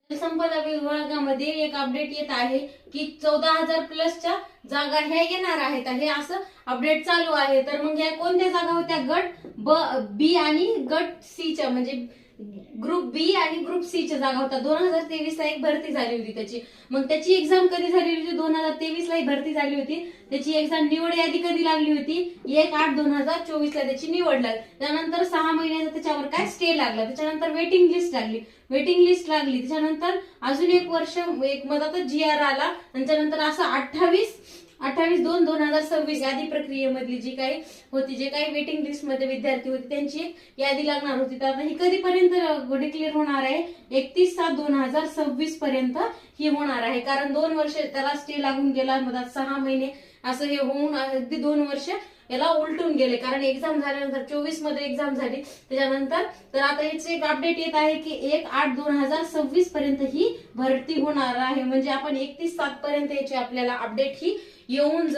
संपदा विभागामध्ये एक अपडेट येत आहे की 14,000 प्लसच्या जागा ह्या येणार आहेत. हे असं अपडेट चालू आहे. तर मग ह्या कोणत्या जागा होत्या? गट बी आणि गट सी च्या, म्हणजे ग्रुप बी आणि ग्रुप सी च्या जागा होत्या. 2023 ला एक भरती झाली होती त्याची. मग त्याची एक्झाम कधी झाली होती? 2023 ला ही भरती झाली होती. त्याची एक्झाम निवड यादी कधी लागली होती? 1/8/2024 ला त्याची निवड लागली. त्यानंतर 6 महिन्याचा त्याच्यावर काय स्टे लागला. त्याच्यानंतर वेटिंग लिस्ट लागली. त्याच्यानंतर अजून एक वर्ष एक मधातच GR आला. त्याच्यानंतर असं 28/2/2026 यादी प्रक्रियेमधली जी काही होती, जे काही वेटिंग लिस्ट मध्ये विद्यार्थी होते त्यांची एक यादी लागणार होती. तर ही कधीपर्यंत डिक्लेअर होणार आहे? 31/7/2026 पर्यंत ही होणार आहे. कारण 2 वर्ष त्याला स्टे लागून गेला, मधात 6 महिने असं हे होऊन अगदी 2 वर्ष याला उलटून गेले. कारण एक्झाम झाल्यानंतर 24 मध्ये एक्झाम झाली त्याच्यानंतर. तर आता याचे एक अपडेट येत आहे की 1/8/2026 पर्यंत ही भरती होणार आहे. म्हणजे आपण 31/7 पर्यंत याची आपल्याला अपडेट ही येऊन जाईल.